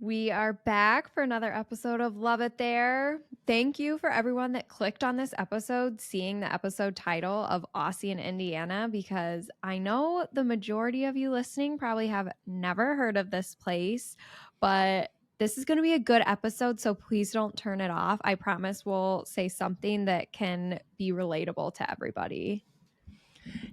We are back for another episode of Love It There. Thank you for everyone that clicked on this episode, seeing the episode title of Ossian, Indiana, because I know the majority of you listening probably have never heard of this place, but this is going to be a good episode, so please don't turn it off. I promise we'll say something that can be relatable to everybody.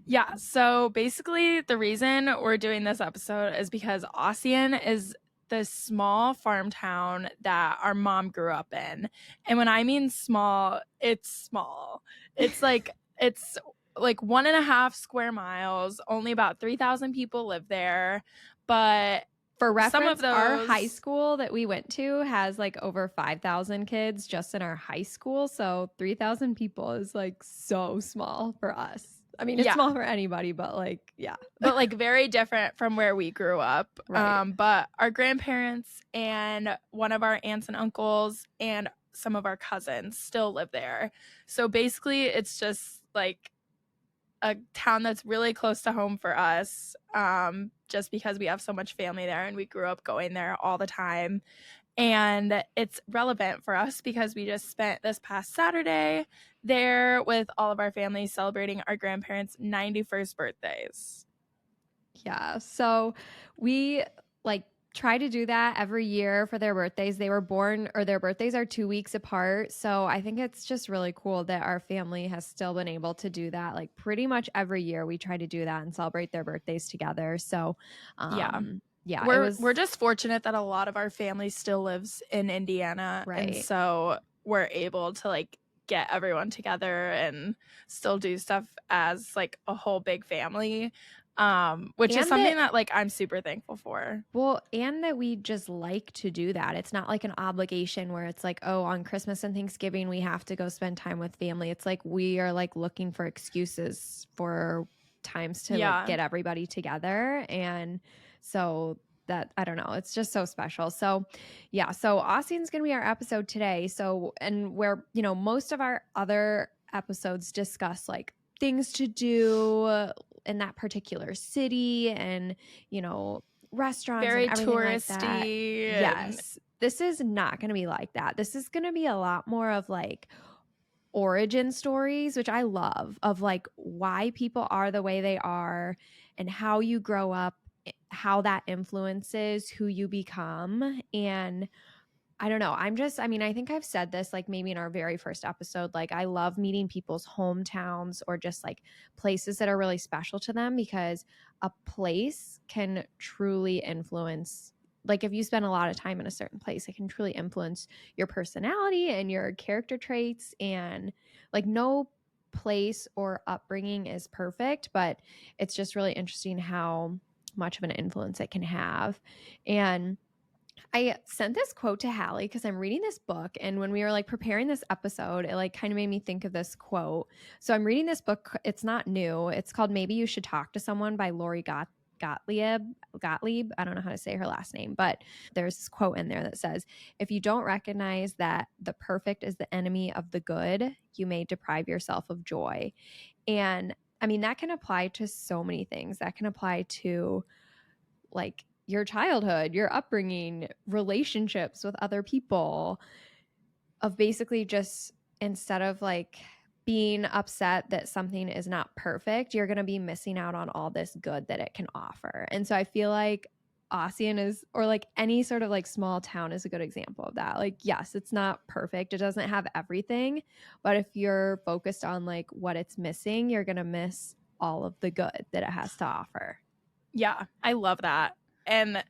Yeah, so basically the reason we're doing this episode is because Ossian is this small farm town that our mom grew up in. And when I mean small, it's small. It's like 1.5 square miles, only about 3,000 people live there. But For reference, some of those, our high school that we went to has like over 5,000 kids just in our high school. So 3,000 people is like so small for us. I mean, it's small for anybody, but like, yeah. But like very different from where we grew up. Right. But our grandparents and one of our aunts and uncles and some of our cousins still live there. So basically it's just like a town that's really close to home for us, just because we have so much family there and we grew up going there all the time. And it's relevant for us because we just spent this past Saturday there with all of our family celebrating our grandparents' 91st birthdays. Yeah. So we like try to do that every year for their birthdays. They were born, or their birthdays are 2 weeks apart. So I think it's just really cool that our family has still been able to do that. Like pretty much every year we try to do that and celebrate their birthdays together. So yeah, we're just fortunate that a lot of our family still lives in Indiana, right. And so we're able to like get everyone together and still do stuff as like a whole big family, which is something that like I'm super thankful for. Well, and that we just like to do that. It's not like an obligation where it's like, oh, on Christmas and Thanksgiving we have to go spend time with family. It's like we are like looking for excuses for times to like get everybody together. And so that, I don't know, it's just so special. So yeah, so Ossian's gonna be our episode today. So, and where, you know, most of our other episodes discuss like things to do in that particular city and, you know, restaurants very and everything touristy. like that. Yes. This is not going to be like that. This is going to be a lot more of like origin stories, which I love, of like why people are the way they are and how you grow up, how that influences who you become. And I don't know. I mean, I think I've said this like maybe in our very first episode. Like, I love meeting people's hometowns or just like places that are really special to them, because a place can truly influence. Like, if you spend a lot of time in a certain place, it can truly influence your personality and your character traits. And like, no place or upbringing is perfect, but it's just really interesting how much of an influence it can have. And I sent this quote to Hallie because I'm reading this book, and when we were like preparing this episode, it like kind of made me think of this quote. So I'm reading this book. It's not new. It's called Maybe You Should Talk to Someone by Lori Gottlieb. I don't know how to say her last name, but there's this quote in there that says, "If you don't recognize that the perfect is the enemy of the good, you may deprive yourself of joy." And I mean, that can apply to so many things. That can apply to like your childhood, your upbringing, relationships with other people, of basically just, instead of like being upset that something is not perfect, you're going to be missing out on all this good that it can offer. And so I feel like Ossian is, or like any sort of like small town is a good example of that. Like, yes, it's not perfect. It doesn't have everything, but if you're focused on like what it's missing, you're going to miss all of the good that it has to offer. Yeah, I love that. And,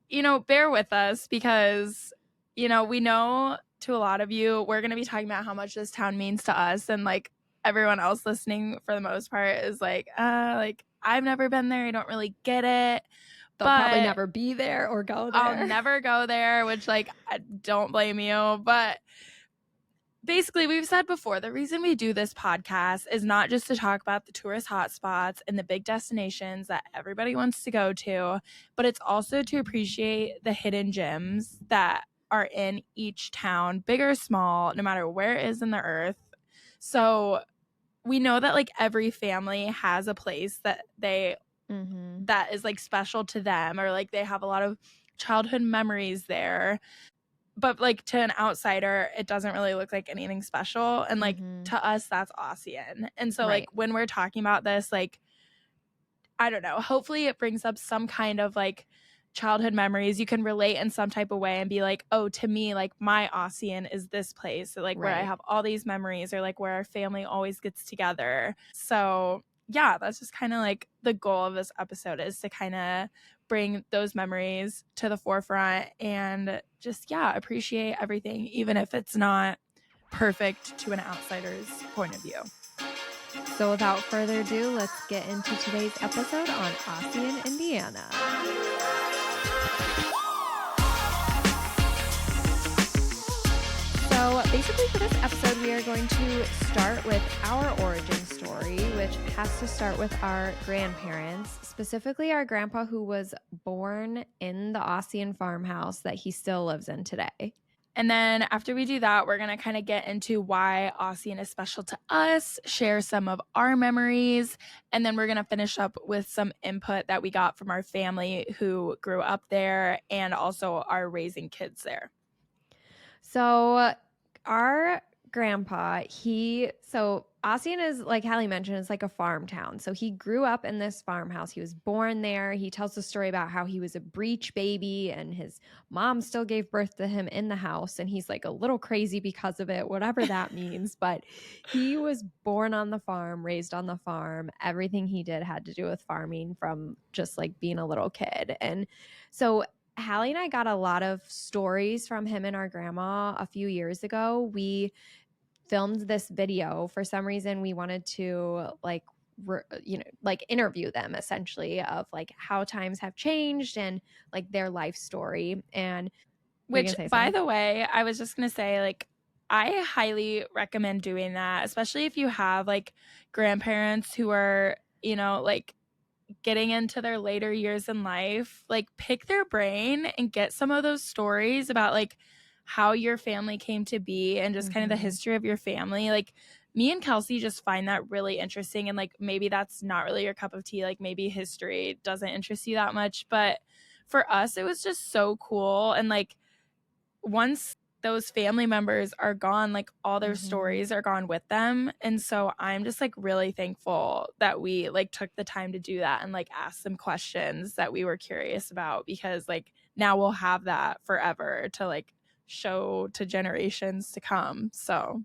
you know, bear with us because, you know, we know to a lot of you, we're going to be talking about how much this town means to us. And like everyone else listening for the most part is like I've never been there. I don't really get it. They'll probably never be there or go there. I'll never go there, which like, I don't blame you. But basically, we've said before, the reason we do this podcast is not just to talk about the tourist hotspots and the big destinations that everybody wants to go to, but it's also to appreciate the hidden gems that are in each town, big or small, no matter where it is in the earth. So we know that like every family has a place that they that is like special to them, or like they have a lot of childhood memories there. But, like, to an outsider, it doesn't really look like anything special, and, like, Mhm. to us, that's Ossian. And so, like, Right. when we're talking about this, like, I don't know, hopefully it brings up some kind of, like, childhood memories. You can relate in some type of way and be like, "Oh, to me, like, my Ossian is this place, so, like, where I Right. have all these memories," or, like, where our family always gets together. So, yeah, that's just kinda, like, the goal of this episode is to kinda bring those memories to the forefront and just, yeah, appreciate everything, even if it's not perfect to an outsider's point of view. So without further ado, let's get into today's episode on Ossian, Indiana. So basically for this episode, we are going to start with our origin story, which has to start with our grandparents, specifically our grandpa who was born in the Ossian farmhouse that he still lives in today. And then after we do that, we're going to kind of get into why Ossian is special to us, share some of our memories, and then we're going to finish up with some input that we got from our family who grew up there and also are raising kids So our grandpa, so Ossian is like Hallie mentioned, it's like a farm town. So he grew up in this farmhouse. He was born there. He tells the story about how he was a breech baby and his mom still gave birth to him in the house. And he's like a little crazy because of it, whatever that means. But he was born on the farm, raised on the farm. Everything he did had to do with farming from just like being a little kid. And so Hallie and I got a lot of stories from him and our grandma a few years ago. We filmed this video. For some reason, we wanted to like interview them essentially of like how times have changed and like their life story. And were you Which, gonna say by something? the way, I was just going to say, like, I highly recommend doing that, especially if you have like grandparents who are, like getting into their later years in life. Like, pick their brain and get some of those stories about like how your family came to be and just kind of the Mm-hmm. history of your family. Like, me and Kelsey just find that really interesting. And like, maybe that's not really your cup of tea. Like, maybe history doesn't interest you that much. But for us, it was just so cool. And like, once those family members are gone, like all their Mm-hmm. stories are gone with them. And so I'm just like really thankful that we like took the time to do that and like ask some questions that we were curious about, because like now we'll have that forever to like show to generations to come. So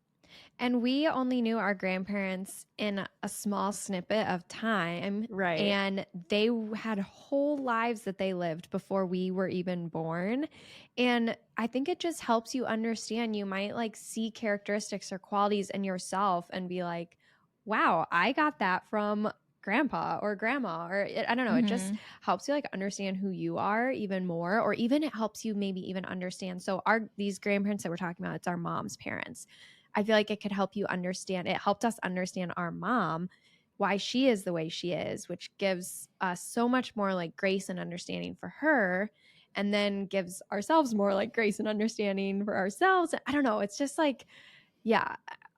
And we only knew our grandparents in a small snippet of time. right. And they had whole lives that they lived before we were even born. And I think it just helps you understand. You might like see characteristics or qualities in yourself and be like, wow, I got that from grandpa or grandma, or I don't know. It just Mm-hmm. helps you like understand who you are even more, or even it helps you maybe even understand. So, these grandparents that we're talking about, it's our mom's parents. I feel like it could help you understand. It helped us understand our mom, why she is the way she is, which gives us so much more like grace and understanding for her, and then gives ourselves more like grace and understanding for ourselves. I don't know. It's just like, yeah,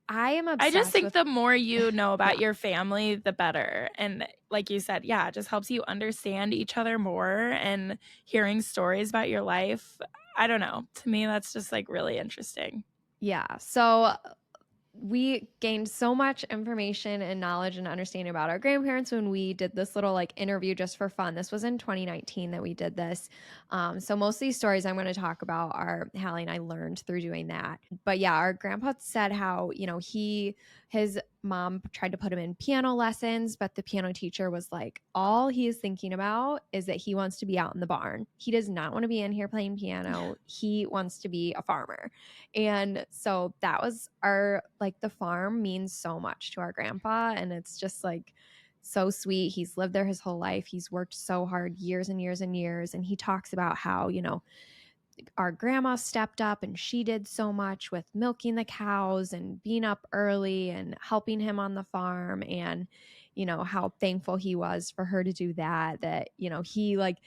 I am I just obsessed think with, the more you know about yeah. your family, the better. And like you said, yeah, it just helps you understand each other more, and hearing stories about your life. I don't know. To me, that's just like really interesting. Yeah. So we gained so much information and knowledge and understanding about our grandparents when we did this little like interview just for fun. This was in 2019 that we did this. So most of these stories I'm going to talk about are Hallie and I learned through doing that. But yeah, our grandpa said how, his mom tried to put him in piano lessons, but the piano teacher was like, all he is thinking about is that he wants to be out in the barn. He does not want to be in here playing piano. He wants to be a farmer. And so that was the farm means so much to our grandpa. And it's just like so sweet. He's lived there his whole life. He's worked so hard years and years and years. And he talks about how, our grandma stepped up and she did so much with milking the cows and being up early and helping him on the farm. And, how thankful he was for her to do that, he like,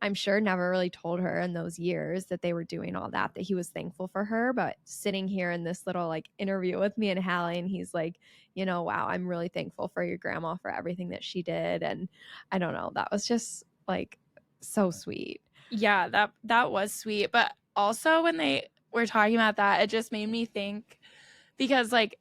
I'm sure never really told her in those years that they were doing all that he was thankful for her. But sitting here in this little like interview with me and Hallie, and he's like, wow, I'm really thankful for your grandma for everything that she did. And I don't know, that was just like so sweet. Yeah, that was sweet. But also when they were talking about that, it just made me think, because like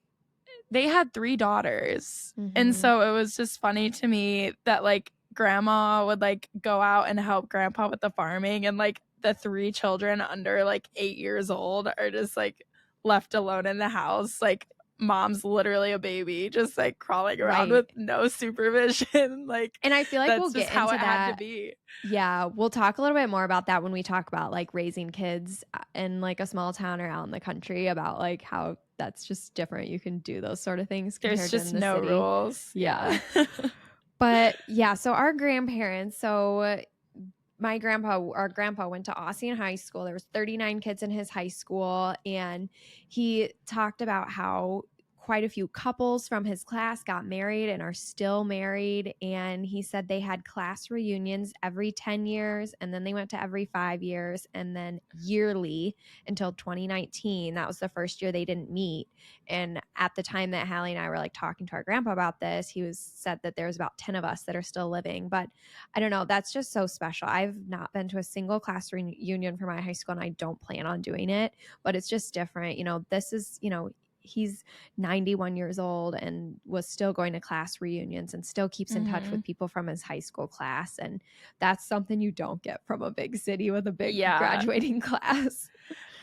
they had 3 daughters. And Mhm. so it was just funny to me that like grandma would like go out and help grandpa with the farming, and like the 3 children under like 8 years old are just like left alone in the house. Like mom's literally a baby just like crawling around Right. with no supervision. Like And I feel like we'll that's just get how into it had to that. be. Yeah, we'll talk a little bit more about that when we talk about like raising kids in like a small town or out in the country, about like how that's just different. You can do those sort of things There's compared to in just the no city. rules. Yeah. Yeah. But yeah, so our grandparents, so our grandpa went to Ossian High School. There was 39 kids in his high school, and he talked about how quite a few couples from his class got married and are still married. And he said they had class reunions every 10 years, and then they went to every 5 years, and then yearly until 2019. That was the first year they didn't meet. And at the time that Hallie and I were like talking to our grandpa about this, he said that there's about 10 of us that are still living. But I don't know, that's just so special. I've not been to a single class reunion for my high school, and I don't plan on doing it, but it's just different. This is, he's 91 years old and was still going to class reunions and still keeps in touch with people from his high school class. And that's something you don't get from a big city with a big Yeah. graduating class.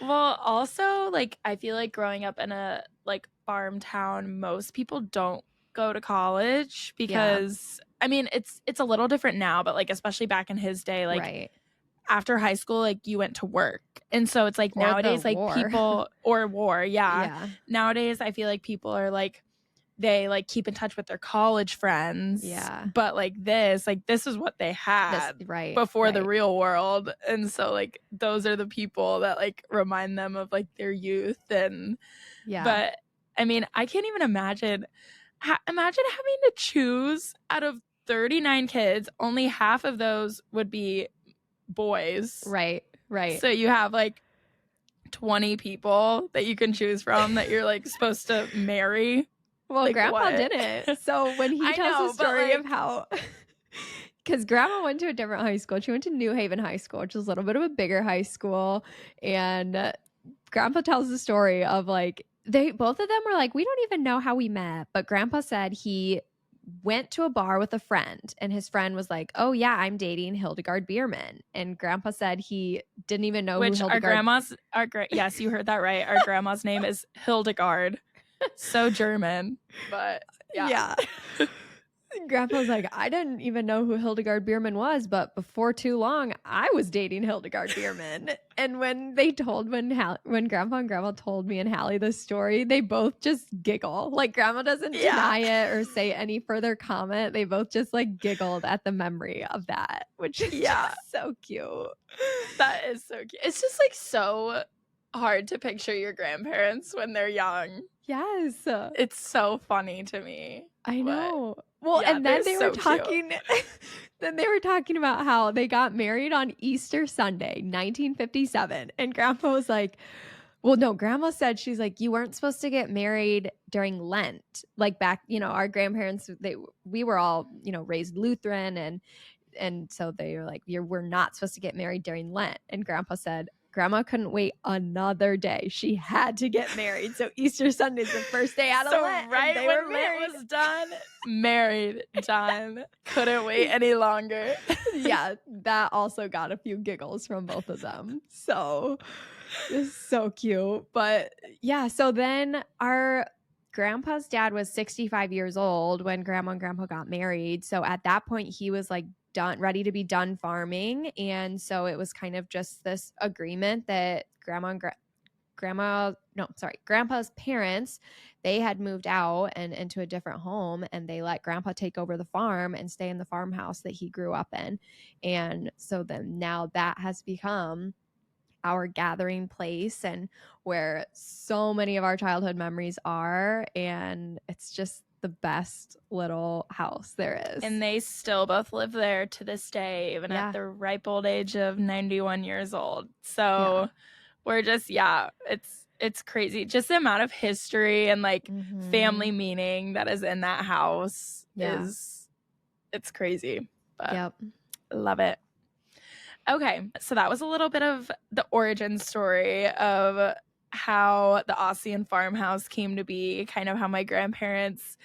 Well, also, like, I feel like growing up in a like farm town, most people don't go to college Yeah, because I mean, it's a little different now, but like especially back in his day, like right. after high school, like you went to work. And so it's like Or the nowadays, like war. people, or war, yeah. Yeah, Nowadays, I feel like people are like they like keep in touch with their college friends, yeah. but like this is what they This, had right, before the right. real world. And so like those are the people that like remind them of like their youth. And Yeah, but I mean, I can't even imagine imagine having to choose out of 39 kids, only half of those would be boys. right, right. So you have like 20 people that you can choose from that you're like supposed to marry. Well, Like grandpa what? didn't. So when he I tells the know, but story of like how, because grandma went to a different high school, she went to New Haven High School, which is a little bit of a bigger high school. And grandpa tells the story of like, both of them were like, we don't even know how we met. But grandpa said he went to a bar with a friend, and his friend was like, oh, yeah, I'm dating Hildegard Bierman. And grandpa said he didn't even know who which Hildegard. yes, you heard that right. Our grandma's name is Hildegard. So German, but yeah. Yeah. Grandpa's like, I didn't even know who Hildegard Bierman was, but before too long, I was dating Hildegard Bierman. And when Grandpa and Grandma told me and Hallie this story, they both just giggle. Like Grandma doesn't Yeah. deny it or say any further comment. They both just like giggled at the memory of that, which is just so cute. That is so cute. It's just like so hard to picture your grandparents when they're young. Yes. It's so funny to me. I But know. Well, yeah, and then they're they so were cute. talking then they were talking about how they got married on Easter Sunday, 1957. And grandpa was like, well, no, grandma said, she's like, you weren't supposed to get married during Lent. Like back, our grandparents, we were all, raised Lutheran, and so they were like, we're not supposed to get married during Lent. And grandpa said grandma couldn't wait another day. She had to get married. So Easter Sunday's the first day out of Lent. Right and they when were married. Lent was done, married, done. Couldn't wait any longer. Yeah, that also got a few giggles from both of them. So it's so cute. But yeah, so then our grandpa's dad was 65 years old when grandma and grandpa got married. So at that point, he was like ready to be done farming. And so it was kind of just this agreement that grandpa's parents, they had moved out and into a different home, and they let grandpa take over the farm and stay in the farmhouse that he grew up in. And so then now that has become our gathering place and where so many of our childhood memories are. And it's just the best little house there is. And they still both live there to this day, even at the ripe old age of 91 years old. So we're just, it's crazy. Just the amount of history and like family meaning that is in that house it's crazy. But love it. Okay, so that was a little bit of the origin story of how the Ossian farmhouse came to be, kind of how my grandparents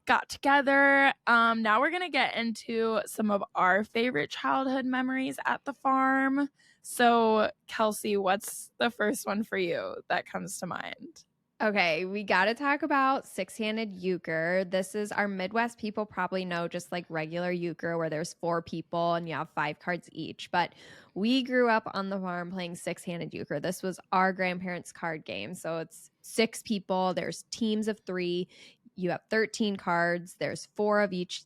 got together. Now we're gonna get into some of our favorite childhood memories at the farm. So, Kelsey, what's the first one for you that comes to mind? Okay, we got to talk about six-handed euchre. This is our Midwest people probably know just like regular euchre where there's four people and you have five cards each. But we grew up on the farm playing six-handed euchre. This was our grandparents' card game. So it's six people, there's teams of three. You have 13 cards, there's four of each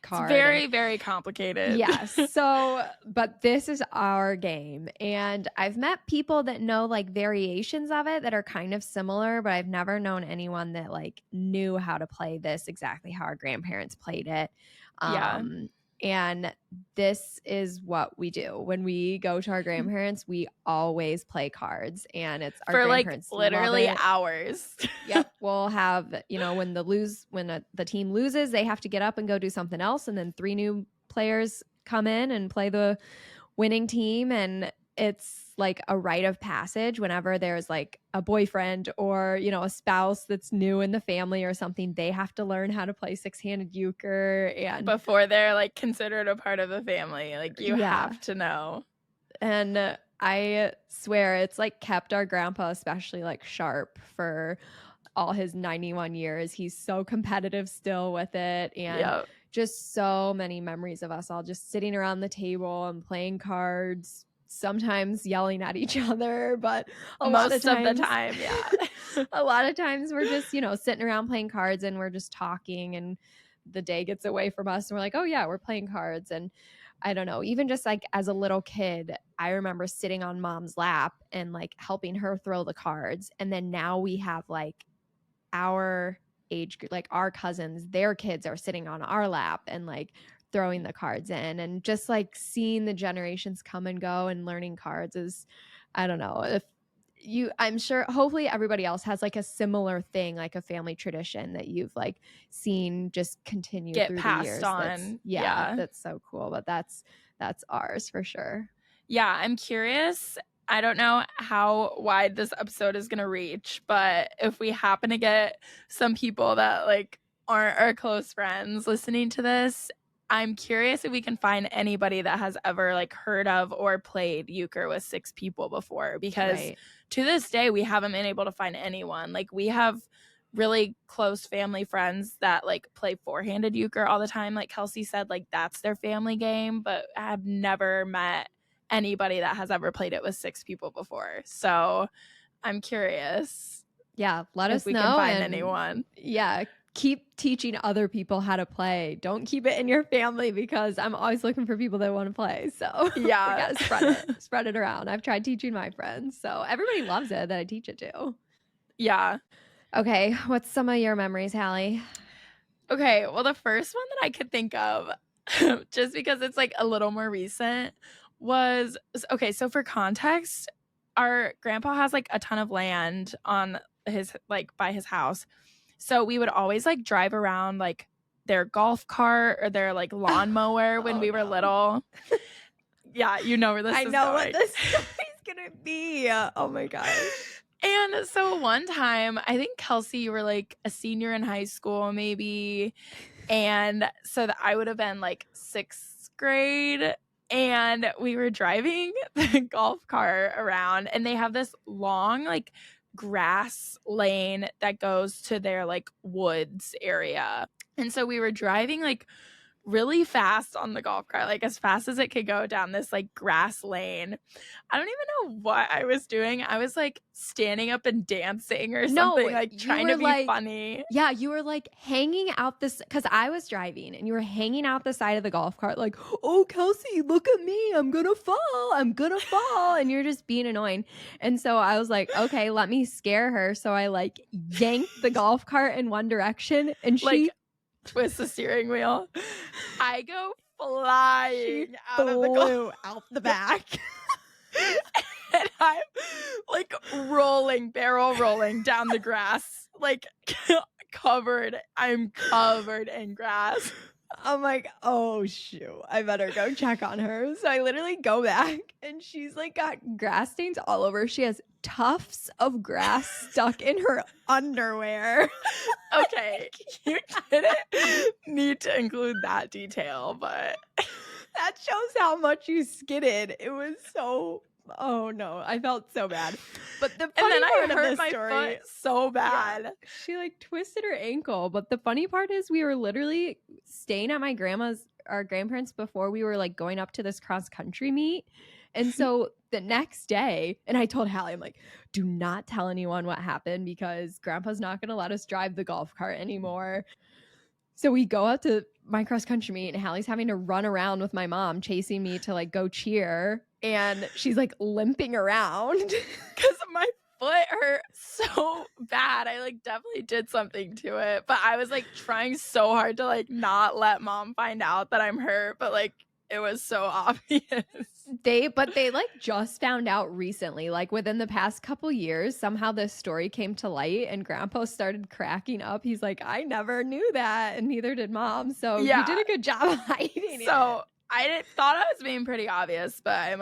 It's card. very, very complicated. Yes. So, but this is our game. And I've met people that know like variations of it that are kind of similar, but I've never known anyone that like knew how to play this exactly how our grandparents played it. Yeah. And this is what we do when we go to our grandparents. We always play cards, and it's our For like grandparents literally love it. hours. Yep, we'll have, you know, when the team loses, they have to get up and go do something else, and then three new players come in and play the winning team, and it's like a rite of passage whenever there's like a boyfriend or, you know, a spouse that's new in the family or something. They have to learn how to play six-handed euchre and Before they're like considered a part of the family. Like you have to know. And I swear it's like kept our grandpa especially like sharp for all his 91 years. He's so competitive still with it. And just so many memories of us all just sitting around the table and playing cards, sometimes yelling at each other, but most of the time, yeah. A lot of times we're just, you know, sitting around playing cards and we're just talking, and the day gets away from us and we're like, oh yeah, we're playing cards. And I don't know, even just like as a little kid, I remember sitting on mom's lap and like helping her throw the cards. And then now we have like our age group, like our cousins, their kids are sitting on our lap and like throwing the cards in, and just like seeing the generations come and go and learning cards is, I don't know, if I'm sure hopefully everybody else has like a similar thing, like a family tradition that you've like seen just continue get through passed the years. on. That's so cool. But that's ours for sure. Yeah, I'm curious. I don't know how wide this episode is going to reach, but if we happen to get some people that like aren't our close friends listening to this, I'm curious if we can find anybody that has ever like heard of or played euchre with six people before, because to this day we haven't been able to find anyone. Like we have really close family friends that like play four-handed euchre all the time, like Kelsey said, like that's their family game, but I've never met anybody that has ever played it with six people before. So I'm curious. Yeah, let us know. If we can find anyone. Yeah, keep teaching other people how to play. Don't keep it in your family, because I'm always looking for people that want to play. So yeah, we gotta spread it around. I've tried teaching my friends, so everybody loves it that I teach it to. Yeah. Okay, what's some of your memories, Hallie? Okay, well, the first one that I could think of, just because it's like a little more recent, was okay. So for context, our grandpa has like a ton of land on his like by his house. So we would always like drive around like their golf cart or their like lawnmower when we were little. Yeah, you know where this is going. I know what this story's gonna be. Oh my gosh. And so one time, I think Kelsey, you were like a senior in high school maybe. And so that I would have been like 6th grade. And we were driving the golf cart around, and they have this long like grass lane that goes to their like woods area. And so we were driving like really fast on the golf cart, like as fast as it could go down this like grass lane. I don't even know what I was doing. I was like standing up and dancing or something, like trying to be funny. Yeah, you were like hanging out this, because I was driving and you were hanging out the side of the golf cart like, oh, Kelsey, look at me, I'm gonna fall, and you're just being annoying. And so I was like, okay, let me scare her. So I like yanked the golf cart in one direction, and she like twist the steering wheel. I go flying out of the out the back. And I'm like barrel rolling down the grass, like I'm covered in grass. I'm like, oh shoot, I better go check on her. So I literally go back and she's like got grass stains all over. She has tufts of grass stuck in her underwear. Okay, you didn't need to include that detail, but That shows how much you skidded. It was so, oh no, I felt so bad. But the and funny then I part of hurt this my story, foot so yeah, bad. she like twisted her ankle. But the funny part is we were literally staying at our grandparents before we were like going up to this cross country meet. And so the next day, and I told Hallie, I'm like, do not tell anyone what happened because grandpa's not going to let us drive the golf cart anymore. So we go out to my cross country meet, and Hallie's having to run around with my mom, chasing me to like go cheer. And she's like limping around because my foot hurt so bad. I like definitely did something to it, but I was like trying so hard to like not let mom find out that I'm hurt, but like it was so obvious. But they like just found out recently, like within the past couple years, somehow this story came to light and grandpa started cracking up. He's like, I never knew that, and neither did mom. So you Yeah. did a good job of hiding it. So I thought I was being pretty obvious, but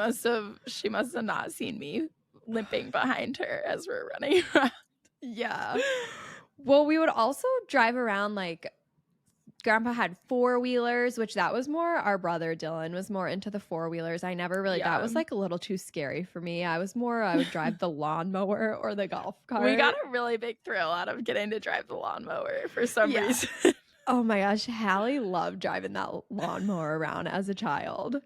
she must have not seen me limping behind her as we're running around. Yeah. Well, we would also drive around, like grandpa had four-wheelers, which that was more, our brother Dylan was more into the four-wheelers. I never really, that was like a little too scary for me. I would drive the lawnmower or the golf cart. We got a really big thrill out of getting to drive the lawnmower for some reason. Oh my gosh, Hallie loved driving that lawnmower around as a child.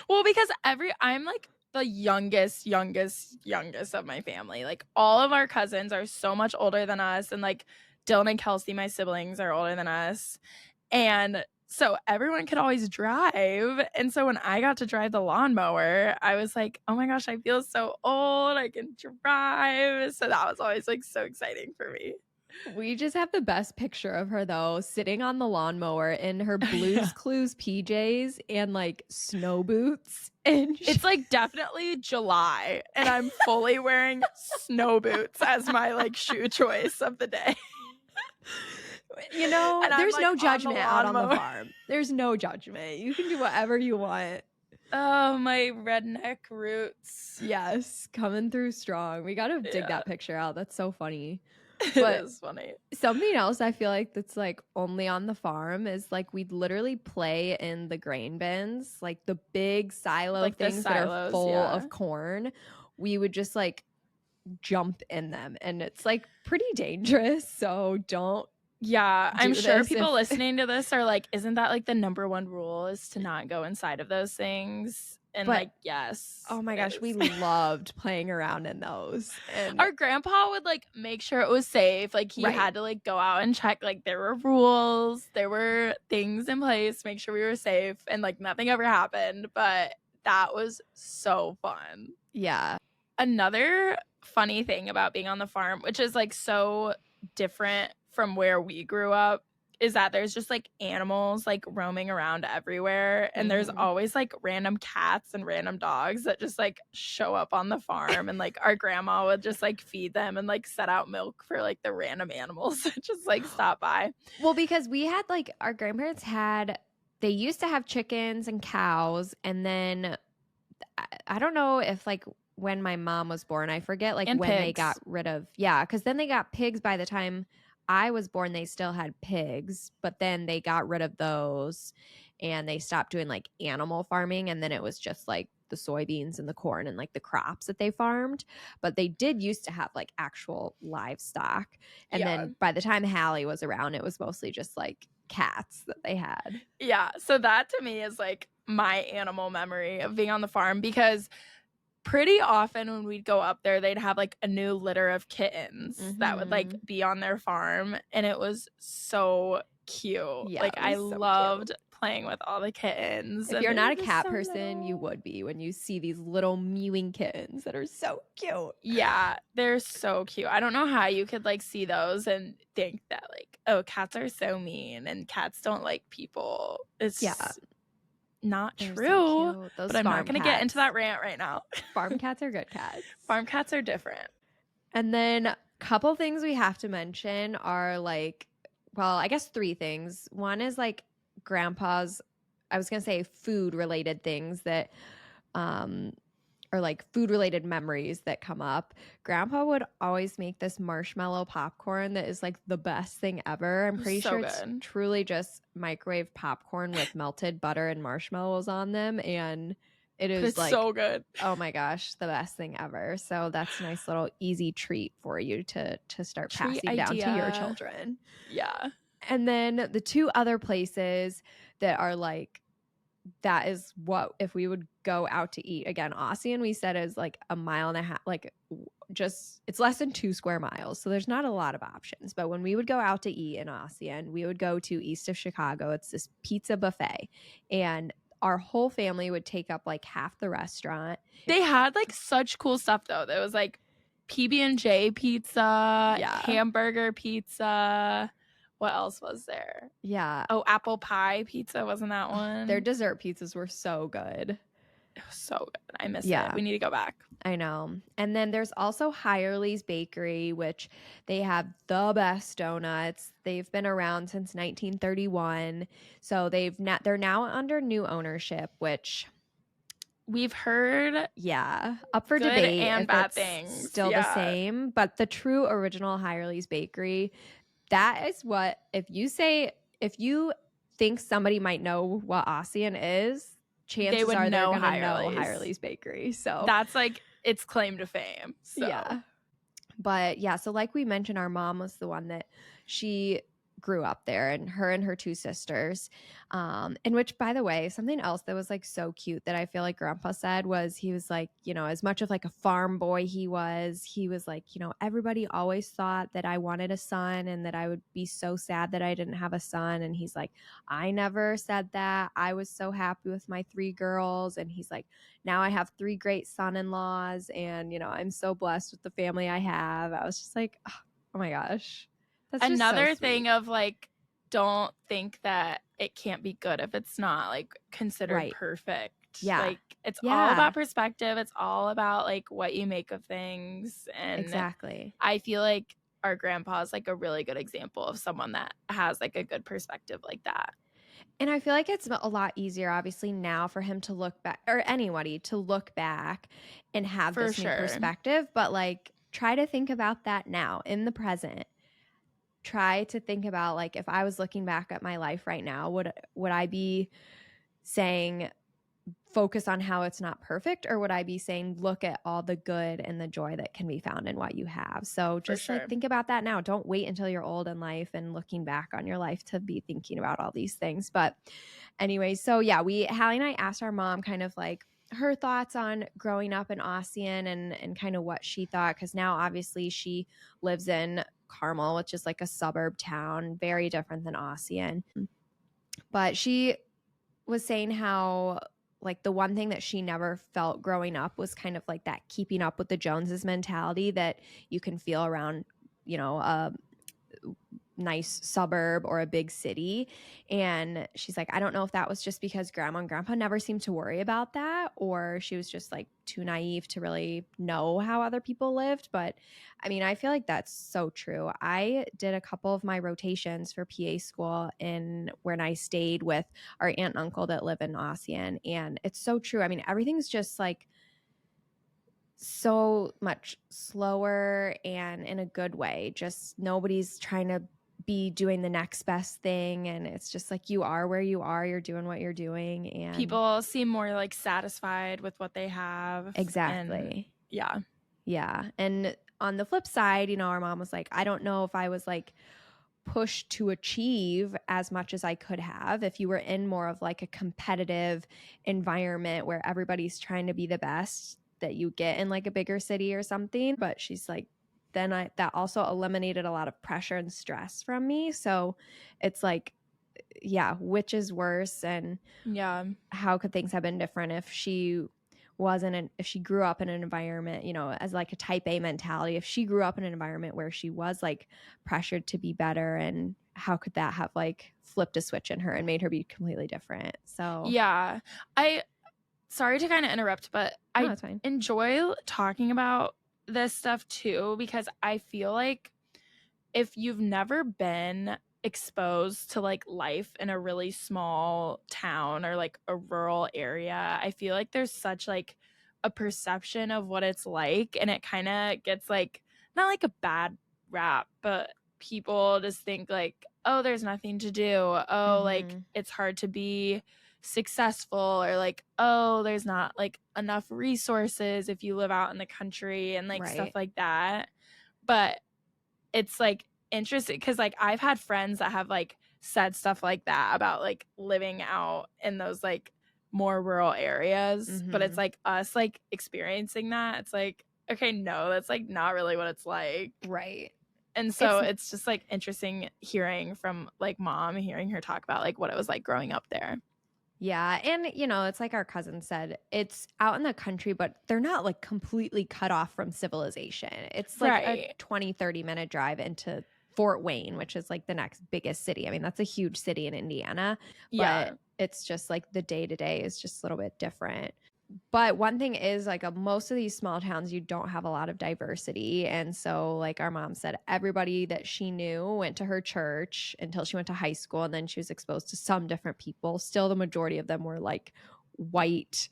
Well, because I'm like the youngest of my family. Like all of our cousins are so much older than us, and like Dylan and Kelsey, my siblings, are older than us. And so everyone could always drive. And so when I got to drive the lawnmower, I was like, oh my gosh, I feel so old. I can drive. So that was always like so exciting for me. We just have the best picture of her though, sitting on the lawnmower in her Blue's Clues PJs and like snow boots. And it's like definitely July, and I'm fully wearing snow boots as my like shoe choice of the day. You know, and there's like, no judgment out on the farm. There's no judgment. You can do whatever you want. Oh, my redneck roots. Yes, coming through strong. We got to dig that picture out. That's so funny. But it is funny. Something else I feel like that's like only on the farm is like we'd literally play in the grain bins, like the big silo like things that are full of corn. We would just like jump in them, and it's like pretty dangerous. So don't. Yeah, I'm sure people listening to this are like, isn't that like the number one rule is to not go inside of those things? And like, yes. Oh my gosh, we loved playing around in those. And our grandpa would like make sure it was safe. Like he had to like go out and check, like there were rules, there were things in place, make sure we were safe, and like nothing ever happened. But that was so fun. Yeah. Another funny thing about being on the farm, which is like so different from where we grew up, is that there's just like animals like roaming around everywhere, and there's always like random cats and random dogs that just like show up on the farm, and like our grandma would just like feed them and like set out milk for like the random animals that just like stop by. Well, because we had like our grandparents they used to have chickens and cows, and then I don't know if like when my mom was born, I forget like and when pigs. They got rid of because then they got pigs. By the time I was born, they still had pigs, but then they got rid of those and they stopped doing like animal farming, and then it was just like the soybeans and the corn and like the crops that they farmed. But they did used to have like actual livestock, and then by the time Hallie was around, it was mostly just like cats that they had. Yeah, so that to me is like my animal memory of being on the farm, because pretty often when we'd go up there, they'd have like a new litter of kittens that would like be on their farm, and it was so cute. Yeah, like I loved playing with all the kittens. If you're not a cat person, you would be when you see these little mewing kittens that are so cute. Yeah, they're so cute. I don't know how you could like see those and think that like, oh, cats are so mean and cats don't like people. It's not true, so but I'm not going to get into that rant right now. Farm cats are good cats. Farm cats are different. And then a couple things we have to mention are like, well, I guess three things. One is like grandpa's, I was going to say food related things that, or like food related memories that come up. Grandpa would always make this marshmallow popcorn that is like the best thing ever. I'm pretty So sure it's good. truly just microwave popcorn with melted butter and marshmallows on them. And it But is it's like, so good. oh my gosh, the best thing ever. So that's a nice little easy treat for you to start Treat passing down to your idea. children. Yeah. And then the two other places that are like, that is what, if we would go out to eat again, Ossian, we said is like a mile and a half, like just, it's less than 2 square miles. So there's not a lot of options. But when we would go out to eat in Ossian, we would go to east of Chicago. It's this pizza buffet. And our whole family would take up like half the restaurant. They had like such cool stuff though. There was like PB&J pizza, hamburger pizza. What else was there? Yeah. Oh, apple pie pizza, wasn't that one? Their dessert pizzas were so good. It was so good. I miss it. We need to go back. I know. And then there's also Hirely's Bakery, which they have the best donuts. They've been around since 1931. So they're now under new ownership, which we've heard up for debate and if bad it's things. Still the same. But the true original Hirely's Bakery, that is what, if you think somebody might know what Ossian is, chances are they're going to know Hirely's Bakery. So that's like its claim to fame. So. Yeah. But yeah, so like we mentioned, our mom was the one that she grew up there, and her 2 sisters. In which, by the way, something else that was like so cute that I feel like Grandpa said was, he was like, you know, as much of like a farm boy he was like, you know, everybody always thought that I wanted a son and that I would be so sad that I didn't have a son. And he's like, I never said that. I was so happy with my 3 girls. And he's like, now I have 3 great son-in-laws, and, you know, I'm so blessed with the family I have. I was just like, oh my gosh. That's another thing of like, don't think that it can't be good if it's not like considered perfect. Yeah. Like it's all about perspective. It's all about like what you make of things. And exactly. I feel like our grandpa is like a really good example of someone that has like a good perspective like that. And I feel like it's a lot easier, obviously, now for him to look back, or anybody to look back and have this new perspective. But like, try to think about that now in the present. Try to think about, like, if I was looking back at my life right now, would I be saying focus on how it's not perfect, or would I be saying look at all the good and the joy that can be found in what you have? So just like think about that now. Don't wait until you're old in life and looking back on your life to be thinking about all these things. But anyway, so yeah, Hallie and I asked our mom kind of like her thoughts on growing up in Ossian and kind of what she thought, because now obviously she lives in Carmel, which is like a suburb town, very different than Ossian. But she was saying how like the one thing that she never felt growing up was kind of like that keeping up with the Joneses mentality that you can feel around, you know, a nice suburb or a big city. And she's like, I don't know if that was just because Grandma and Grandpa never seemed to worry about that, or she was just like too naive to really know how other people lived. But I mean, I feel like that's so true. I did a couple of my rotations for PA school when I stayed with our aunt and uncle that live in Ossian, and it's so true. I mean, everything's just like so much slower, and in a good way. Just nobody's trying to be doing the next best thing, and it's just like you are where you are, you're doing what you're doing, and people seem more like satisfied with what they have. Exactly. And yeah. And on the flip side, you know, our mom was like, I don't know if I was like pushed to achieve as much as I could have if you were in more of like a competitive environment where everybody's trying to be the best that you get in like a bigger city or something. But she's like, then that also eliminated a lot of pressure and stress from me. So it's like, yeah, which is worse? And how could things have been different if she grew up in an environment, you know, as like a type A mentality, if she grew up in an environment where she was like pressured to be better, and how could that have like flipped a switch in her and made her be completely different? So yeah, sorry to kind of interrupt, but I enjoy talking about this stuff too, because I feel like if you've never been exposed to like life in a really small town or like a rural area, I feel like there's such like a perception of what it's like, and it kind of gets like not like a bad rap, but people just think like, oh, there's nothing to do, oh, like it's hard to be successful, or like, oh, there's not like enough resources if you live out in the country, and like stuff like that. But it's like interesting because like I've had friends that have like said stuff like that about like living out in those like more rural areas, but it's like us like experiencing that, it's like, okay, no, that's like not really what it's like. Right. And so it's just like interesting hearing from like mom, hearing her talk about like what it was like growing up there. Yeah. And, you know, it's like our cousin said, it's out in the country, but they're not like completely cut off from civilization. It's like a 20, 30-minute drive into Fort Wayne, which is like the next biggest city. I mean, that's a huge city in Indiana, but it's just like the day to day is just a little bit different. But one thing is like most of these small towns, you don't have a lot of diversity. And so like our mom said, everybody that she knew went to her church until she went to high school. And then she was exposed to some different people. Still, the majority of them were like white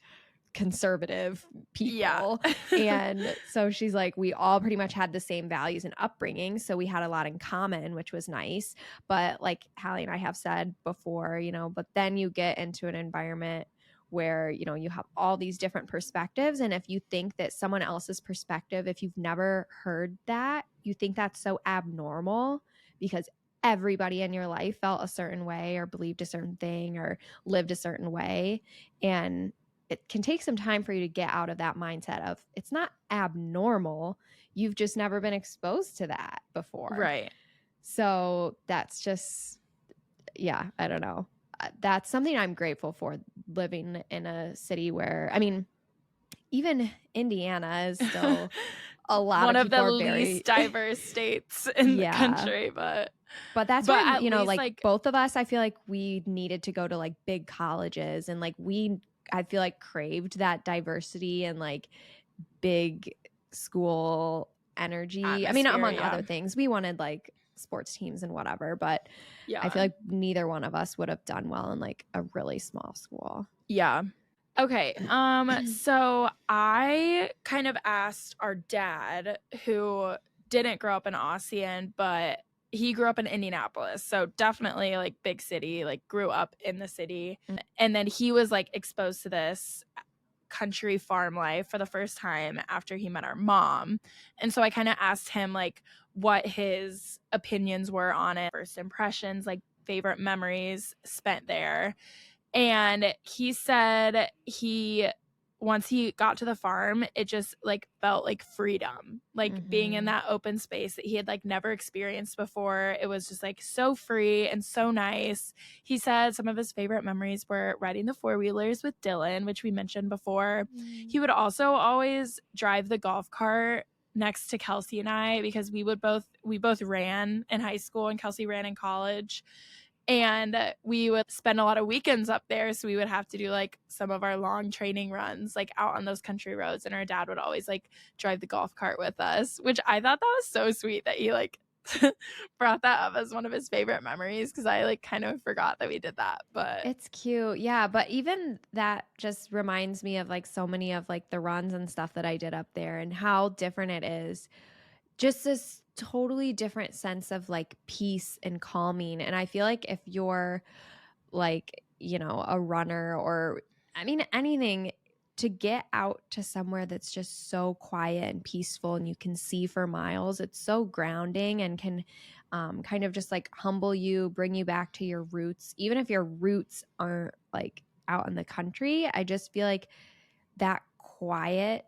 conservative people. And so she's like, we all pretty much had the same values and upbringing. So we had a lot in common, which was nice. But like Hallie and I have said before, you know, but then you get into an environment where, you know, you have all these different perspectives. And if you think that someone else's perspective, if you've never heard that, you think that's so abnormal because everybody in your life felt a certain way or believed a certain thing or lived a certain way. And it can take some time for you to get out of that mindset of it's not abnormal. You've just never been exposed to that before. Right. So that's just, yeah, I don't know. That's something I'm grateful for, living in a city where, I mean, even Indiana is still a lot one of the least diverse states in the country, but that's why, you know, like both of us, I feel like we needed to go to like big colleges, and like I feel like craved that diversity and like big school energy. I mean, among other things, we wanted like sports teams and whatever, but I feel like neither one of us would have done well in like a really small school. Yeah. Okay. So I kind of asked our dad, who didn't grow up in Ossian, but he grew up in Indianapolis. So definitely like big city, like grew up in the city. And then he was like exposed to this country farm life for the first time after he met our mom. And so I kind of asked him like what his opinions were on it, first impressions, like favorite memories spent there. And he said once he got to the farm, it just like felt like freedom, like being in that open space that he had like never experienced before. It was just like so free and so nice. He said some of his favorite memories were riding the four-wheelers with Dylan, which we mentioned before. He would also always drive the golf cart next to Kelsey and I, because we both ran in high school and Kelsey ran in college. And we would spend a lot of weekends up there. So we would have to do like some of our long training runs, like out on those country roads. And our dad would always like drive the golf cart with us, which I thought that was so sweet that he like brought that up as one of his favorite memories. Cause I like kind of forgot that we did that, but it's cute. Yeah. But even that just reminds me of like so many of like the runs and stuff that I did up there and how different it is. Just this totally different sense of like peace and calming. And I feel like if you're like, you know, a runner or I mean, anything, to get out to somewhere that's just so quiet and peaceful and you can see for miles, it's so grounding and can kind of just like humble you, bring you back to your roots. Even if your roots aren't like out in the country, I just feel like that quiet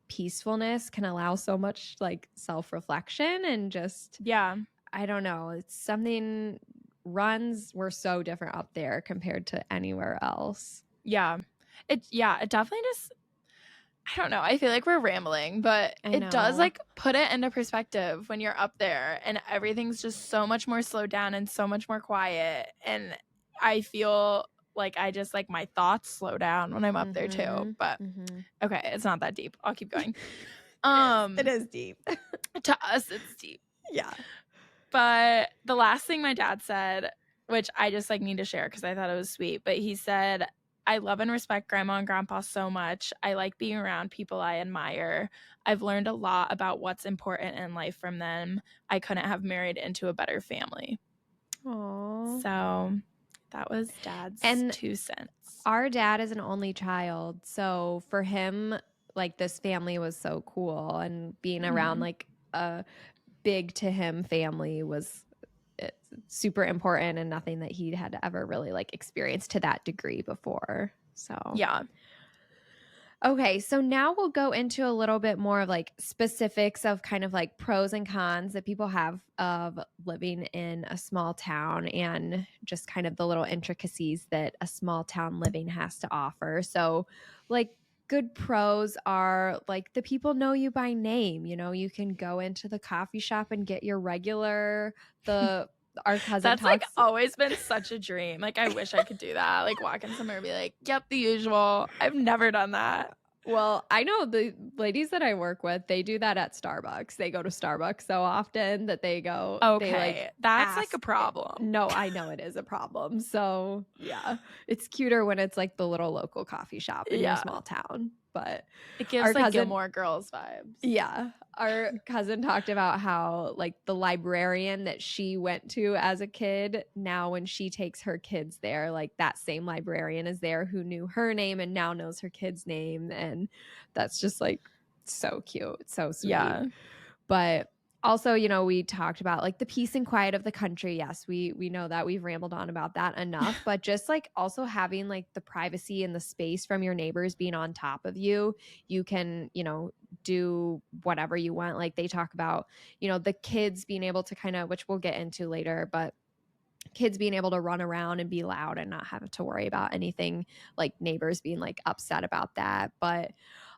peacefulness can allow so much like self-reflection and just, I don't know, it's something. Runs were so different up there compared to anywhere else. It definitely just, I don't know, I feel like we're rambling, but it does like put it into perspective when you're up there and everything's just so much more slowed down and so much more quiet. And I feel like I just like my thoughts slow down when I'm up there too. But okay, it's not that deep. I'll keep going. It is deep. To us, it's deep. Yeah. But the last thing my dad said, which I just like need to share because I thought it was sweet, but he said, I love and respect grandma and grandpa so much. I like being around people I admire. I've learned a lot about what's important in life from them. I couldn't have married into a better family. Aww. So that was Dad's And 2 cents. our dad is an only child. So for him, like this family was so cool. And being around like a big to him family was super important and nothing that he had ever really like experienced to that degree before. So Yeah. okay, so now we'll go into a little bit more of like specifics of kind of like pros and cons that people have of living in a small town and just kind of the little intricacies that a small town living has to offer. So, like, good pros are like the people know you by name. You know, you can go into the coffee shop and get your regular, our cousin That's like talks. always been such a dream. Like I wish I could do that. Like walk in somewhere and be like, yep, the usual. I've never done that. Well, I know the ladies that I work with, they do that at Starbucks. They go to Starbucks so often that they go, they like Okay. That's like a ask. problem. No, I know it is a problem. So yeah, it's cuter when it's like the little local coffee shop in your Yeah. small town. But It gives our like cousin, Gilmore Girls vibes. yeah, our cousin talked about how like the librarian that she went to as a kid, now when she takes her kids there, like that same librarian is there who knew her name and now knows her kid's name. And that's just like so cute, so sweet. Yeah. But also, you know, we talked about like the peace and quiet of the country. Yes, we know that we've rambled on about that enough, but just like also having like the privacy and the space from your neighbors being on top of you, you can, you know, do whatever you want. Like they talk about, you know, the kids being able to kind of, which we'll get into later, but kids being able to run around and be loud and not have to worry about anything like neighbors being like upset about that. But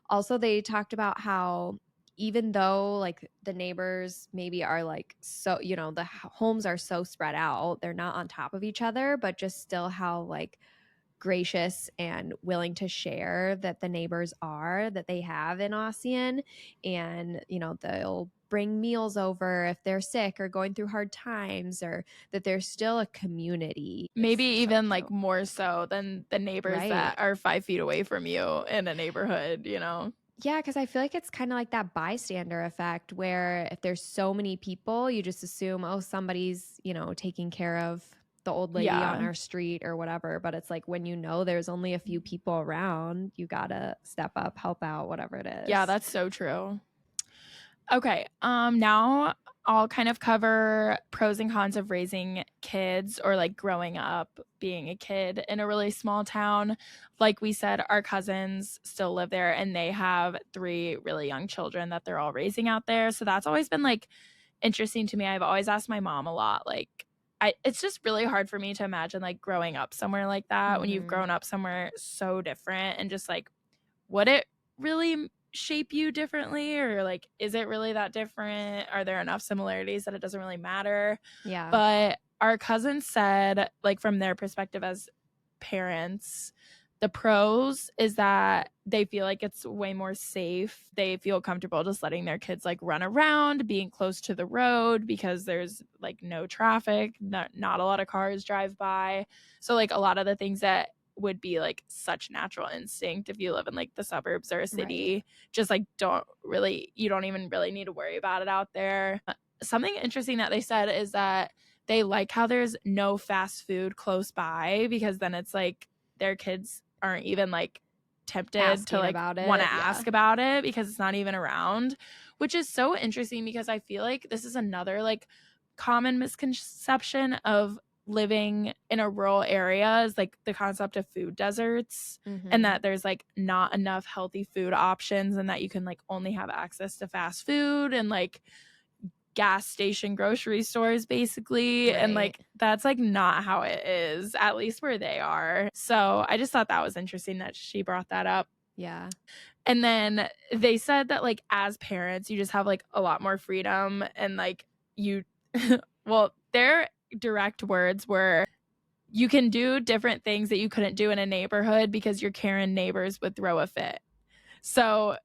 also they talked about how even though like the neighbors maybe are like so, you know, the homes are so spread out, they're not on top of each other, but just still how like gracious and willing to share that the neighbors are that they have in Ossian. And you know, they'll bring meals over if they're sick or going through hard times, or that there's still a community. Maybe It's so even cute. like more so than the neighbors Right. that are 5 feet away from you in a neighborhood, you know? Yeah, because I feel like it's kind of like that bystander effect where if there's so many people, you just assume, oh, somebody's, you know, taking care of the old lady on Yeah. our street or whatever. But it's like when you know there's only a few people around, you gotta step up, help out, whatever it is. Yeah, that's so true. Okay, now I'll kind of cover pros and cons of raising kids or like growing up being a kid in a really small town. Like we said, our cousins still live there and they have 3 really young children that they're all raising out there. So that's always been like interesting to me. I've always asked my mom a lot, like, it's just really hard for me to imagine like growing up somewhere like that when you've grown up somewhere so different, and just like, would it really shape you differently, or like, is it really that different? Are there enough similarities that it doesn't really matter? Yeah. But our cousins said, like, from their perspective as parents, the pros is that they feel like it's way more safe. They feel comfortable just letting their kids like run around, being close to the road because there's like no traffic, not a lot of cars drive by. So like a lot of the things that would be like such natural instinct if you live in like the suburbs or a city, Right. just like you don't even really need to worry about it out there. Something interesting that they said is that they like how there's no fast food close by, because then it's like their kids aren't even like tempted Asking to like about it, want to yeah. ask about it because it's not even around, which is so interesting because I feel like this is another like common misconception of living in a rural area, is like the concept of food deserts, and that there's like not enough healthy food options, and that you can like only have access to fast food and like gas station grocery stores basically. Right. And like that's like not how it is, at least where they are. So I just thought that was interesting that she brought that up. Yeah. And then they said that like as parents you just have like a lot more freedom, and like you well, their direct words were, you can do different things that you couldn't do in a neighborhood because your Karen neighbors would throw a fit. So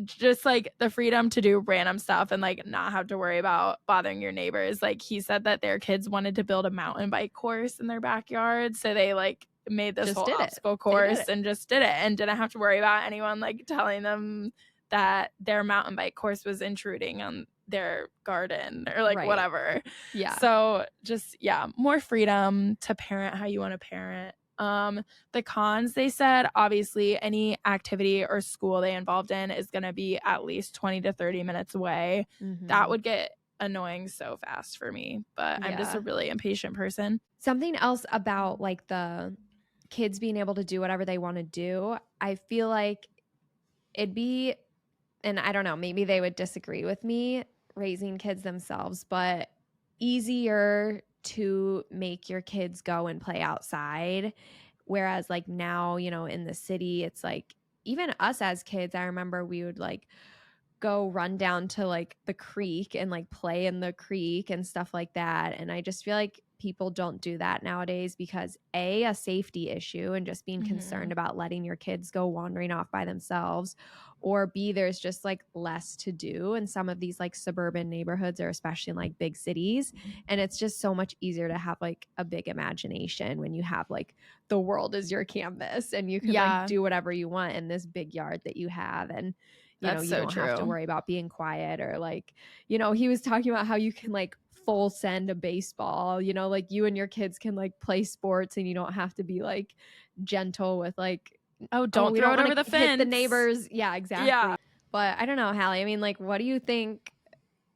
just like the freedom to do random stuff and like not have to worry about bothering your neighbors. Like he said that their kids wanted to build a mountain bike course in their backyard, so they like made this whole obstacle course and just did it and didn't have to worry about anyone like telling them that their mountain bike course was intruding on their garden or like whatever. Yeah. So just more freedom to parent how you want to parent. The cons, they said, obviously any activity or school they involved in is going to be at least 20 to 30 minutes away. That would get annoying so fast for me, but I'm just a really impatient person. Something else about like the kids being able to do whatever they want to do, I feel like it'd be, and I don't know, maybe they would disagree with me raising kids themselves, but easier to make your kids go and play outside. Whereas like now, you know, in the city, it's like even us as kids, I remember we would like go run down to like the creek and like play in the creek and stuff like that. And I just feel like people don't do that nowadays because a safety issue and just being concerned about letting your kids go wandering off by themselves, or b there's just like less to do in some of these like suburban neighborhoods or especially in like big cities, and it's just so much easier to have like a big imagination when you have like the world is your canvas and you can like do whatever you want in this big yard that you have. And you know, you don't have to worry about being quiet or like, you know, he was talking about how you can like full send a baseball, you know, like you and your kids can like play sports and you don't have to be like gentle with like, don't throw it over the fence. Hit the neighbors. Yeah, exactly. Yeah. But I don't know, Hallie. I mean, like, what do you think?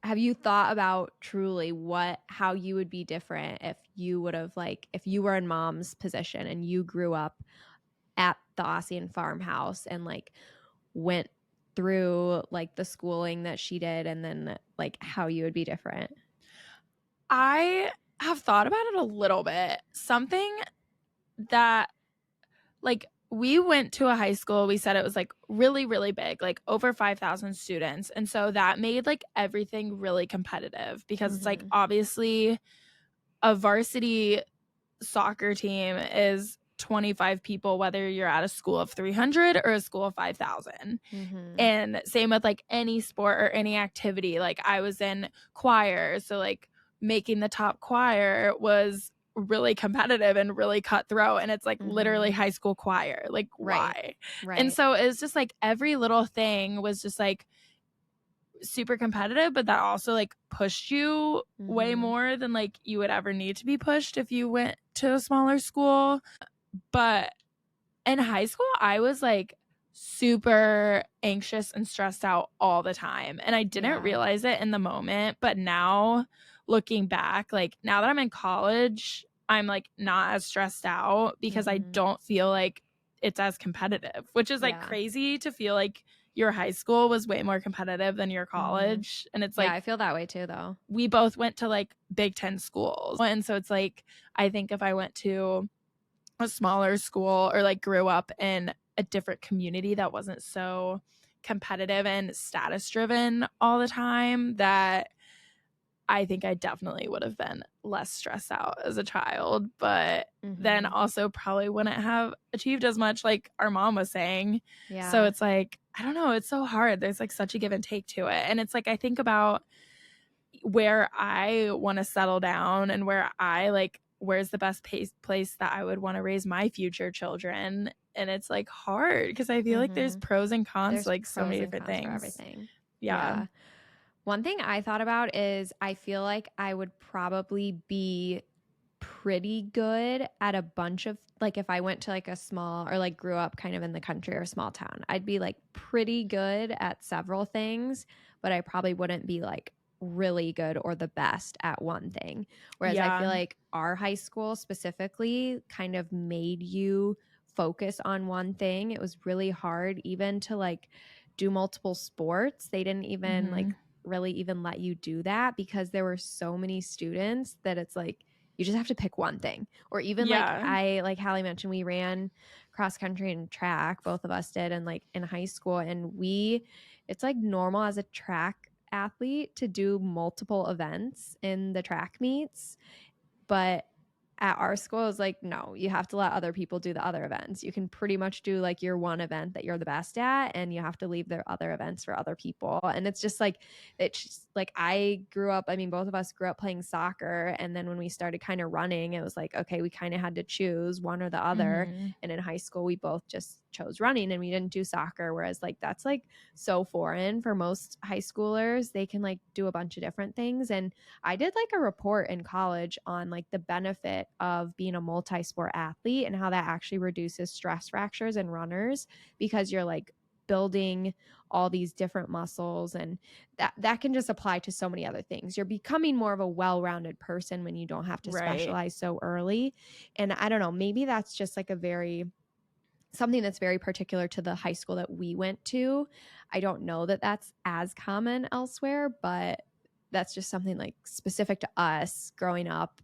Have you thought about truly how you would be different if you would have like, if you were in mom's position and you grew up at the Ossian farmhouse and like went through like the schooling that she did and then like how you would be different? I have thought about it a little bit. Something that like we went to a high school, we said it was like really, really big, like over 5,000 students. And so that made like everything really competitive because it's like obviously a varsity soccer team is 25 people, whether you're at a school of 300 or a school of 5,000. And same with like any sport or any activity. Like I was in choir, so like making the top choir was really competitive and really cutthroat, and it's like literally high school choir. Like why? Right. And so it was just like every little thing was just like super competitive, but that also like pushed you way more than like you would ever need to be pushed if you went to a smaller school. But in high school, I was like super anxious and stressed out all the time. And I didn't realize it in the moment. But now looking back, like now that I'm in college, I'm like not as stressed out because I don't feel like it's as competitive, which is like crazy to feel like your high school was way more competitive than your college. And it's like, I feel that way too, though. We both went to like Big Ten schools. And so it's like, I think if I went to a smaller school or like grew up in a different community that wasn't so competitive and status driven all the time, that I think I definitely would have been less stressed out as a child, but then also probably wouldn't have achieved as much, like our mom was saying. So it's like, I don't know, it's so hard. There's like such a give and take to it. And it's like, I think about where I want to settle down and where I like, where's the best place that I would want to raise my future children. And it's like hard because I feel like there's pros and cons, like so many different things. For everything. Yeah. One thing I thought about is I feel like I would probably be pretty good at a bunch of, like if I went to like a small or like grew up kind of in the country or small town, I'd be like pretty good at several things, but I probably wouldn't be like really good or the best at one thing. Whereas I feel like our high school specifically kind of made you focus on one thing. It was really hard even to like do multiple sports. They didn't even like really even let you do that because there were so many students that it's like you just have to pick one thing. Or even like Hallie mentioned, we ran cross country and track, both of us did, and like in high school, and it's like normal as a track athlete to do multiple events in the track meets, but at our school is like, no, you have to let other people do the other events. You can pretty much do like your one event that you're the best at, and you have to leave the other events for other people. And it's just like, I grew up, I mean, both of us grew up playing soccer. And then when we started kind of running, it was like, okay, we kind of had to choose one or the other. And in high school, we both just chose running and we didn't do soccer. Whereas like, that's like so foreign for most high schoolers. They can like do a bunch of different things. And I did like a report in college on like the benefit of being a multi-sport athlete and how that actually reduces stress fractures in runners, because you're like building all these different muscles, and that can just apply to so many other things. You're becoming more of a well-rounded person when you don't have to specialize so early. And I don't know, maybe that's just like something that's very particular to the high school that we went to. I don't know that that's as common elsewhere, but that's just something like specific to us growing up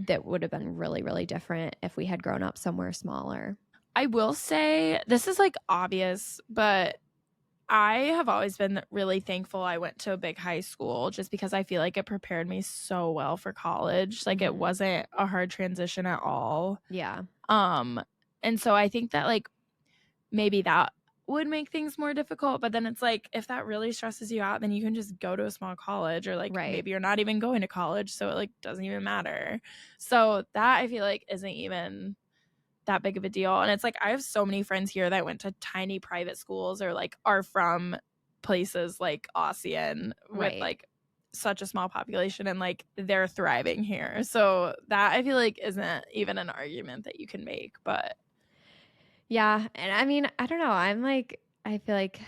that would have been really, really different if we had grown up somewhere smaller. I will say this is like obvious, but I have always been really thankful I went to a big high school, just because I feel like it prepared me so well for college. Like it wasn't a hard transition at all. Yeah. And so I think that like maybe that would make things more difficult, but then it's like, if that really stresses you out, then you can just go to a small college, or like maybe you're not even going to college, so it like doesn't even matter. So that I feel like isn't even that big of a deal. And it's like, I have so many friends here that went to tiny private schools, or like are from places like Ossian with like such a small population, and like they're thriving here. So that I feel like isn't even an argument that you can make. But yeah. And I mean, I don't know. I feel like,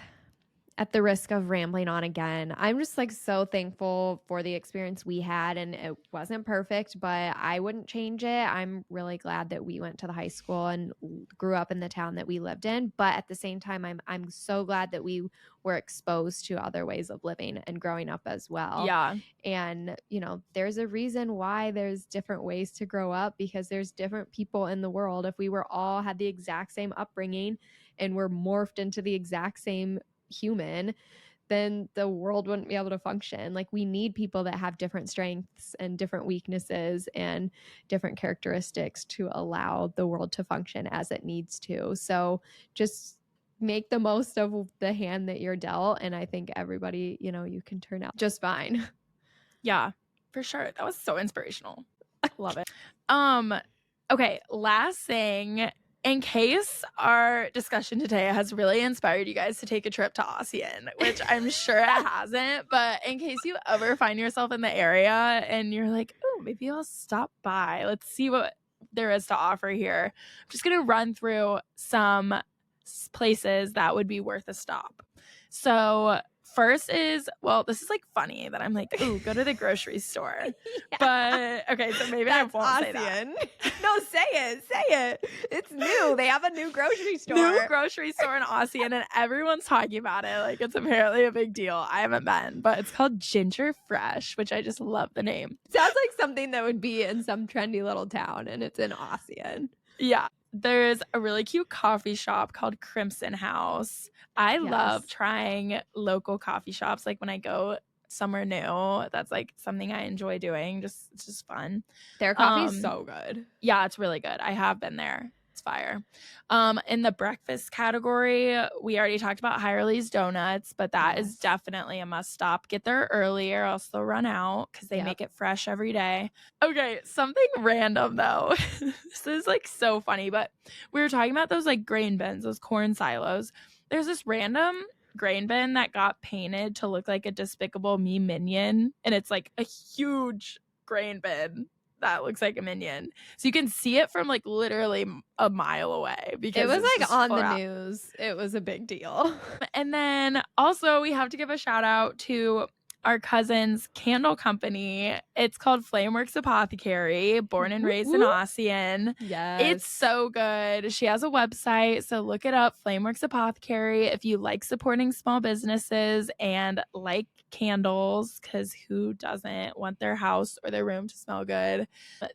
at the risk of rambling on again, I'm just like so thankful for the experience we had, and it wasn't perfect, but I wouldn't change it. I'm really glad that we went to the high school and grew up in the town that we lived in, but at the same time, I'm so glad that we were exposed to other ways of living and growing up as well. yeah. And there's a reason why there's different ways to grow up, because there's different people in the world. If we were all had the exact same upbringing and were morphed into the exact same human, then the world wouldn't be able to function. Like, we need people that have different strengths and different weaknesses and different characteristics to allow the world to function as it needs to. So just make the most of the hand that you're dealt, and I think everybody, you can turn out just fine. Yeah, for sure. That was so inspirational. Love it. Okay, last thing, in case our discussion today has really inspired you guys to take a trip to Ossian, which I'm sure it hasn't, but in case you ever find yourself in the area and you're like, oh, maybe I'll stop by, let's see what there is to offer here. I'm just going to run through some places that would be worth a stop. So first is, well, this is like funny that I'm like, ooh, go to the grocery store. Yeah. But okay, so maybe I won't say that. No, say it. It's new. They have a new grocery store. New grocery store in Ossian, and everyone's talking about it. Like, it's apparently a big deal. I haven't been, but it's called Ginger Fresh, which I just love the name. Sounds like something that would be in some trendy little town, and it's in Ossian. Yeah. There's a really cute coffee shop called Crimson House. I love trying local coffee shops. Like, when I go somewhere new, that's like something I enjoy doing. It's just fun. Their coffee is so good. Yeah, it's really good. I have been there. It's fire. In the breakfast category, we already talked about Hirely's Donuts, but that is definitely a must stop. Get there early or else they'll run out, because they make it fresh every day. Okay, something random though. This is like so funny, but we were talking about those like grain bins, those corn silos. There's this random grain bin that got painted to look like a Despicable Me minion, and it's like a huge grain bin that looks like a minion, so you can see it from like literally a mile away, because it was like on the news. It was a big deal. And then also we have to give a shout out to our cousin's candle company. It's called Flameworks Apothecary, born and raised in Ossian. Yes. It's so good. She has a website, so look it up, Flameworks Apothecary, if you like supporting small businesses and like candles, because who doesn't want their house or their room to smell good,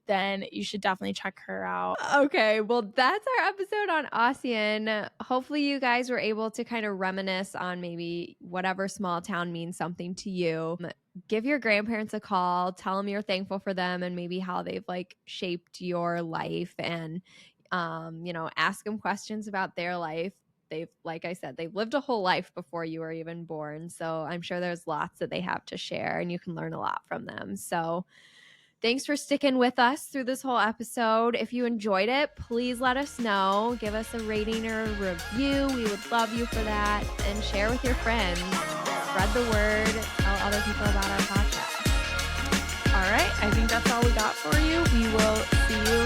then you should definitely check her out. Okay, well, that's our episode on Ossian. Hopefully, you guys were able to kind of reminisce on maybe whatever small town means something to you. Give your grandparents a call, tell them you're thankful for them and maybe how they've like shaped your life, and ask them questions about their life. They've, like I said, they've lived a whole life before you were even born. So I'm sure there's lots that they have to share and you can learn a lot from them. So thanks for sticking with us through this whole episode. If you enjoyed it, please let us know. Give us a rating or a review. We would love you for that. And share with your friends. Spread the word. Tell other people about our podcast. All right. I think that's all we got for you. We will see you